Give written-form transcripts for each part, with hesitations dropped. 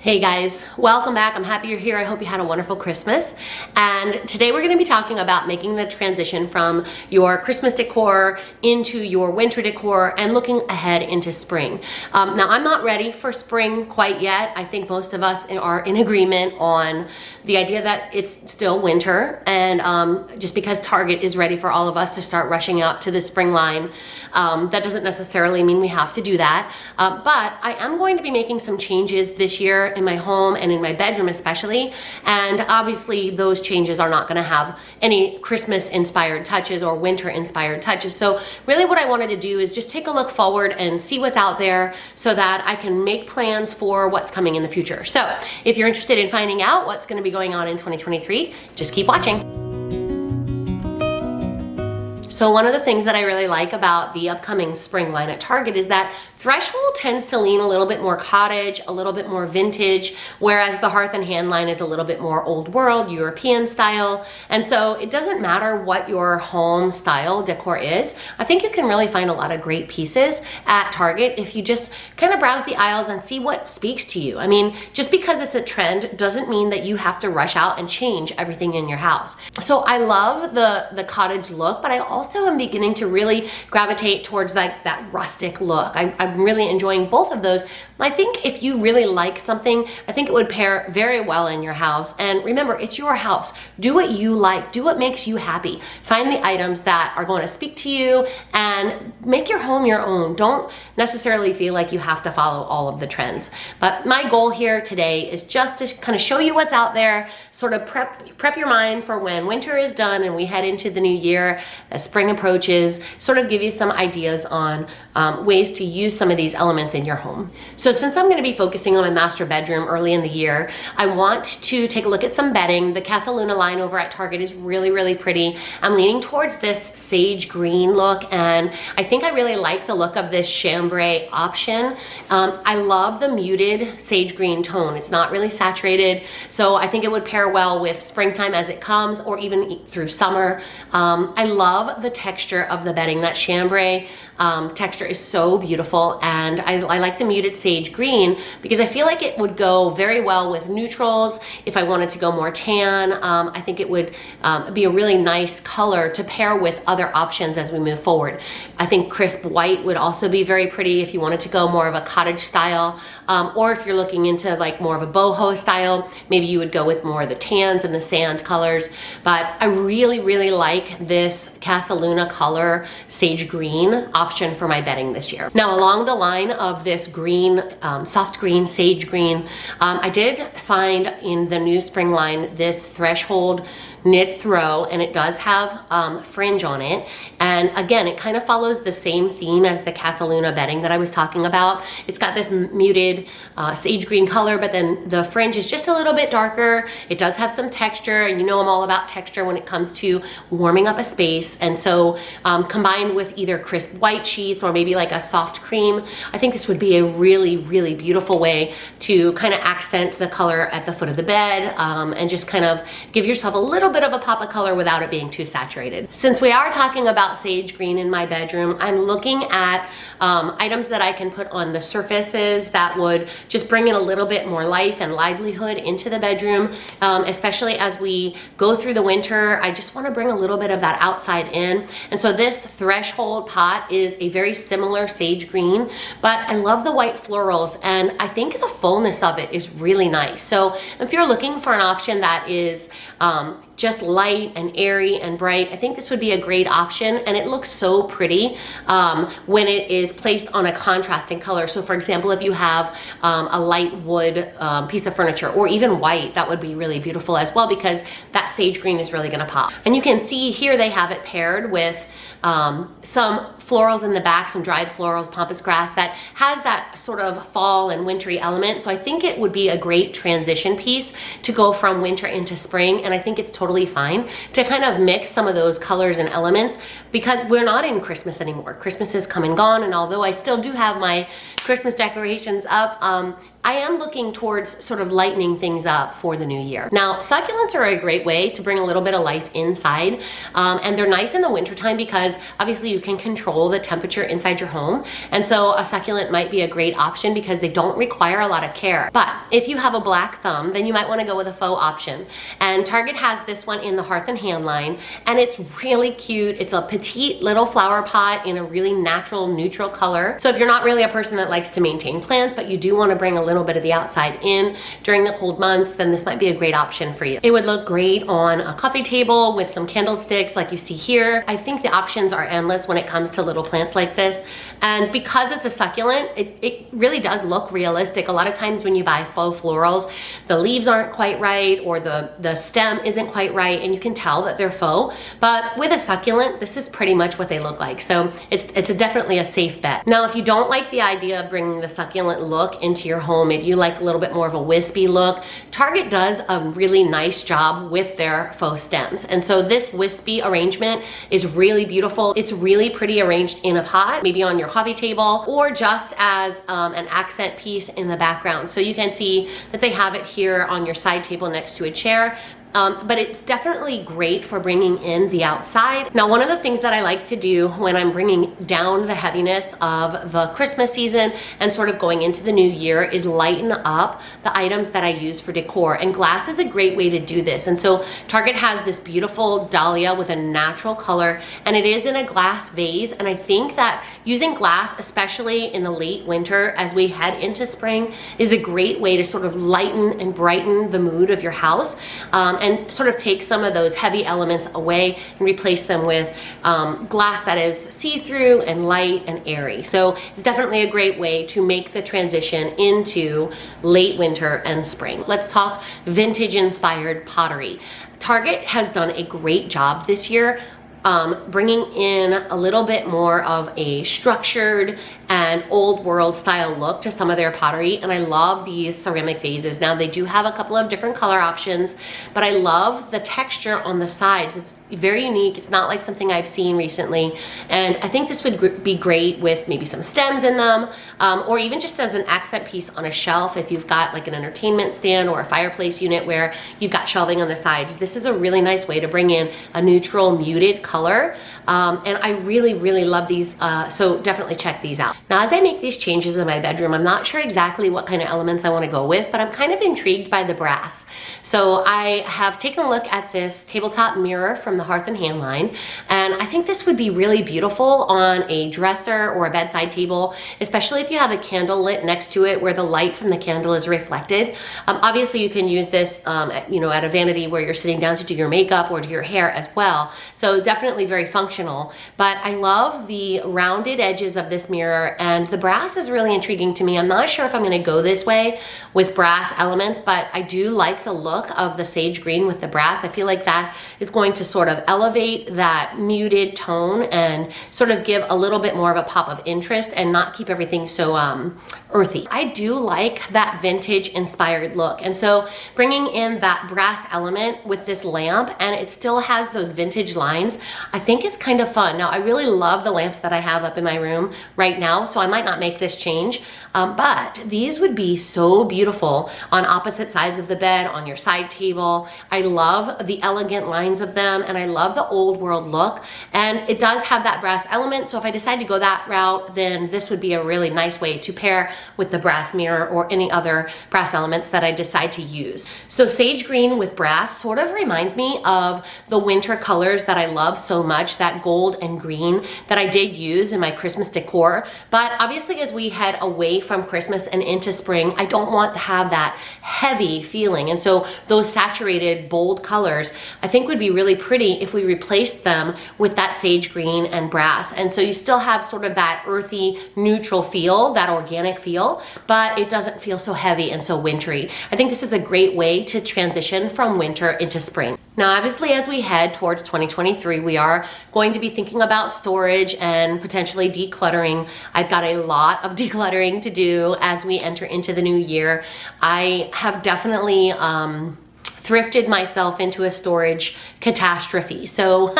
Hey guys, welcome back. I'm happy you're here. I hope you had a wonderful Christmas. And today we're going to be talking about making the transition from your Christmas decor into your winter decor and looking ahead into spring. Now I'm not ready for spring quite yet. I think most of us are in agreement on the idea that it's still winter, and just because Target is ready for all of us to start rushing out to the spring line, that doesn't necessarily mean we have to do that. But I am going to be making some changes this year in my home and in my bedroom especially, and obviously those changes are not going to have any Christmas inspired touches or winter inspired touches. So really what I wanted to do is just take a look forward and see what's out there so that I can make plans for what's coming in the future. So if you're interested in finding out what's going to be going on in 2023, just keep watching. So one of the things that I really like about the upcoming spring line at Target is that Threshold tends to lean a little bit more cottage, a little bit more vintage, whereas the Hearth and Hand line is a little bit more old world, European style. And so it doesn't matter what your home style decor is. I think you can really find a lot of great pieces at Target if you just kind of browse the aisles and see what speaks to you. I mean, just because it's a trend doesn't mean that you have to rush out and change everything in your house. So I love the cottage look, but I also am beginning to really gravitate towards that rustic look. I'm really enjoying both of those. I think if you really like something, I think it would pair very well in your house. And remember, it's your house. Do what you like. Do what makes you happy. Find the items that are going to speak to you and make your home your own. Don't necessarily feel like you have to follow all of the trends. But my goal here today is just to kind of show you what's out there, sort of prep your mind for when winter is done and we head into the new year, as spring approaches, sort of give you some ideas on ways to use some of these elements in your home. So since I'm going to be focusing on my master bedroom early in the year, I want to take a look at some bedding. The Casaluna line over at Target is really, really pretty. I'm leaning towards this sage green look, and I think I really like the look of this chambray option. I love the muted sage green tone. It's not really saturated, so I think it would pair well with springtime as it comes, or even through summer. I love the texture of the bedding. That chambray texture is so beautiful, and I like the muted sage green because I feel like it would go very well with neutrals. If I wanted to go more tan, I think it would be a really nice color to pair with other options as we move forward. I think crisp white would also be very pretty if you wanted to go more of a cottage style, or if you're looking into like more of a boho style, maybe you would go with more of the tans and the sand colors. But I really, really like this Casaluna color sage green option for my bedding this year. Now, along the line of this green, soft green, sage green, I did find in the new spring line this Threshold knit throw, and it does have fringe on it. And again, it kind of follows the same theme as the Casaluna bedding that I was talking about. It's got this muted sage green color, but then the fringe is just a little bit darker. It does have some texture, and you know I'm all about texture when it comes to warming up a space. And so combined with either crisp white sheets or maybe like a soft cream, I think this would be a really, really beautiful way to kind of accent the color at the foot of the bed, and just kind of give yourself a little bit of a pop of color without it being too saturated. Since we are talking about sage green in my bedroom, I'm looking at items that I can put on the surfaces that would just bring in a little bit more life and livelihood into the bedroom, especially as we go through the winter. I just want to bring a little bit of that outside in. And so this Threshold pot is a very similar sage green, but I love the white florals, and I think the fullness of it is really nice. So if you're looking for an option that is just light and airy and bright, I think this would be a great option, and it looks so pretty when it is placed on a contrasting color. So for example, if you have a light wood piece of furniture, or even white, that would be really beautiful as well, because that sage green is really gonna pop. And you can see here they have it paired with some florals in the back, some dried florals, pampas grass, that has that sort of fall and wintry element. So I think it would be a great transition piece to go from winter into spring, and I think it's totally fine to kind of mix some of those colors and elements, because we're not in Christmas anymore. Christmas is come and gone, and although I still do have my Christmas decorations up, I am looking towards sort of lightening things up for the new year. Now, succulents are a great way to bring a little bit of life inside, and they're nice in the wintertime because obviously you can control the temperature inside your home, and so a succulent might be a great option because they don't require a lot of care. But if you have a black thumb, then you might want to go with a faux option, and Target has this one in the Hearth and Hand line, and it's really cute. It's a petite little flower pot in a really natural neutral color. So if you're not really a person that likes to maintain plants, but you do want to bring a little bit of the outside in during the cold months, then this might be a great option for you. It would look great on a coffee table with some candlesticks like you see here. I think the options are endless when it comes to little plants like this. And because it's a succulent, it really does look realistic. A lot of times when you buy faux florals, the leaves aren't quite right or the stem isn't quite right, and you can tell that they're faux. But with a succulent, this is pretty much what they look like. So it's definitely a safe bet. Now, if you don't like the idea of bringing the succulent look into your home, maybe you like a little bit more of a wispy look, Target does a really nice job with their faux stems. And so this wispy arrangement is really beautiful. It's really pretty arranged in a pot, maybe on your coffee table, or just as an accent piece in the background. So you can see that they have it here on your side table next to a chair. But it's definitely great for bringing in the outside. Now, one of the things that I like to do when I'm bringing down the heaviness of the Christmas season and sort of going into the new year is lighten up the items that I use for decor. And glass is a great way to do this. And so Target has this beautiful dahlia with a natural color, and it is in a glass vase. And I think that using glass, especially in the late winter as we head into spring, is a great way to sort of lighten and brighten the mood of your house. And sort of take some of those heavy elements away and replace them with glass that is see-through and light and airy. So it's definitely a great way to make the transition into late winter and spring. Let's talk vintage inspired pottery. Target has done a great job this year bringing in a little bit more of a structured and old world style look to some of their pottery, and I love these ceramic vases. Now, they do have a couple of different color options, but I love the texture on the sides. It's very unique. It's not like something I've seen recently, and I think this would be great with maybe some stems in them, or even just as an accent piece on a shelf if you've got like an entertainment stand or a fireplace unit where you've got shelving on the sides. This is a really nice way to bring in a neutral muted color, and I really love these, so definitely check these out. Now, as I make these changes in my bedroom, I'm not sure exactly what kind of elements I want to go with, but I'm kind of intrigued by the brass. So I have taken a look at this tabletop mirror from the Hearth and Hand line, and I think this would be really beautiful on a dresser or a bedside table, especially if you have a candle lit next to it where the light from the candle is reflected. Obviously, you can use this at a vanity where you're sitting down to do your makeup or do your hair as well. So definitely very functional, but I love the rounded edges of this mirror, and the brass is really intriguing to me. I'm not sure if I'm going to go this way with brass elements, but I do like the look of the sage green with the brass. I feel like that is going to sort of elevate that muted tone and sort of give a little bit more of a pop of interest and not keep everything so earthy. I do like that vintage inspired look, and so bringing in that brass element with this lamp, and it still has those vintage lines, I think it's kind of fun. Now, I really love the lamps that I have up in my room right now, so I might not make this change, but these would be so beautiful on opposite sides of the bed, on your side table. I love the elegant lines of them, and I love the old world look, and it does have that brass element, so if I decide to go that route, then this would be a really nice way to pair with the brass mirror or any other brass elements that I decide to use. So sage green with brass sort of reminds me of the winter colors that I love so much, that gold and green that I did use in my Christmas decor. But obviously, as we head away from Christmas and into spring, I don't want to have that heavy feeling. And so those saturated, bold colors, I think would be really pretty if we replaced them with that sage green and brass. And so you still have sort of that earthy, neutral feel, that organic feel, but it doesn't feel so heavy and so wintry. I think this is a great way to transition from winter into spring. Now, obviously, as we head towards 2023, we are going to be thinking about storage and potentially decluttering. I've got a lot of decluttering to do as we enter into the new year. I have definitely thrifted myself into a storage catastrophe. So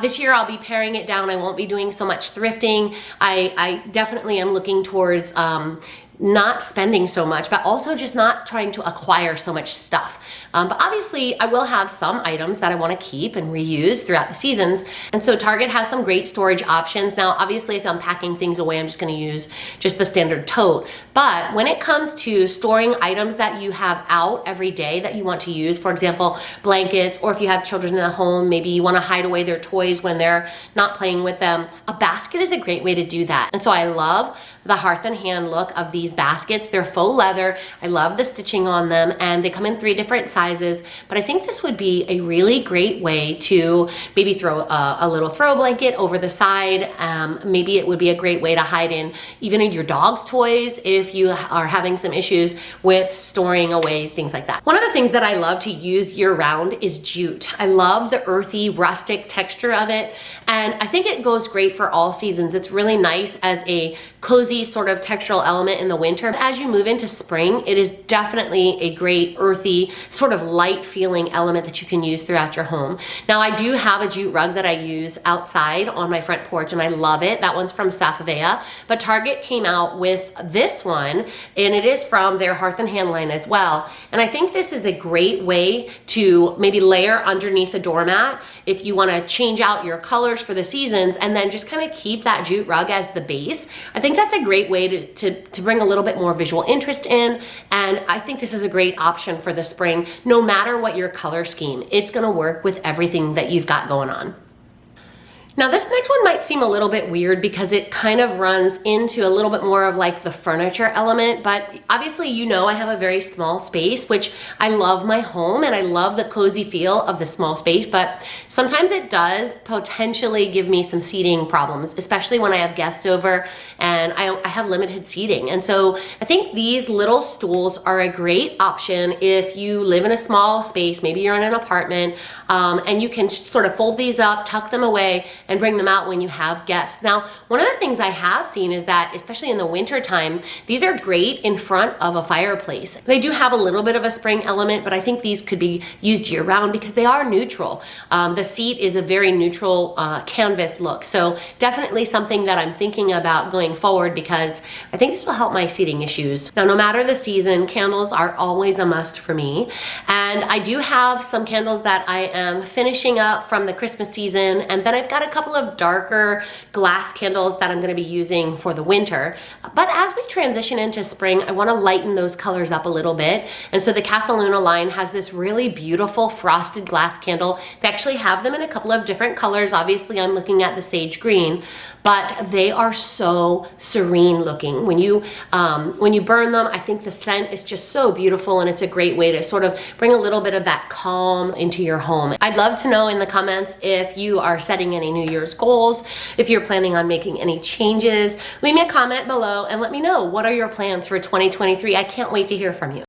this year I'll be paring it down. I won't be doing so much thrifting. I definitely am looking towards not spending so much, but also just not trying to acquire so much stuff. But obviously I will have some items that I want to keep and reuse throughout the seasons. And so Target has some great storage options. Now, obviously if I'm packing things away, I'm just going to use just the standard tote. But when it comes to storing items that you have out every day that you want to use, for example, blankets, or if you have children in the home, maybe you want to hide away their toys when they're not playing with them, a basket is a great way to do that. And so I love the Hearth and Hand look of these baskets. They're faux leather. I love the stitching on them, and they come in 3 different sizes, but I think this would be a really great way to maybe throw a little throw blanket over the side. Maybe it would be a great way to hide in even in your dog's toys if you are having some issues with storing away things like that. One of the things that I love to use year round is jute. I love the earthy, rustic texture of it, and I think it goes great for all seasons. It's really nice as a cozy sort of textural element in the winter. As you move into spring, it is definitely a great earthy, sort of light feeling element that you can use throughout your home. Now, I do have a jute rug that I use outside on my front porch, and I love it. That one's from Safavea, but Target came out with this one, and it is from their Hearth and Hand line as well. And I think this is a great way to maybe layer underneath a doormat if you want to change out your colors for the seasons, and then just kind of keep that jute rug as the base. I think that's a great way to bring a little bit more visual interest in, and I think this is a great option for the spring. No matter what your color scheme, it's gonna work with everything that you've got going on. Now this next one might seem a little bit weird because it kind of runs into a little bit more of like the furniture element, but obviously you know I have a very small space, which I love my home and I love the cozy feel of the small space, but sometimes it does potentially give me some seating problems, especially when I have guests over and I have limited seating. And so I think these little stools are a great option if you live in a small space, maybe you're in an apartment, and you can sort of fold these up, tuck them away, and bring them out when you have guests. Now, one of the things I have seen is that, especially in the winter time, these are great in front of a fireplace. They do have a little bit of a spring element, but I think these could be used year round because they are neutral. The seat is a very neutral canvas look. So definitely something that I'm thinking about going forward because I think this will help my seating issues. Now, no matter the season, candles are always a must for me. And I do have some candles that I am finishing up from the Christmas season, and then I've got a couple of darker glass candles that I'm going to be using for the winter. But as we transition into spring, I want to lighten those colors up a little bit. And so the Casaluna line has this really beautiful frosted glass candle. They actually have them in a couple of different colors. Obviously, I'm looking at the sage green, but they are so serene looking. When you burn them, I think the scent is just so beautiful, and it's a great way to sort of bring a little bit of that calm into your home. I'd love to know in the comments if you are setting any New Year's goals, if you're planning on making any changes. Leave me a comment below and let me know, what are your plans for 2023? I can't wait to hear from you.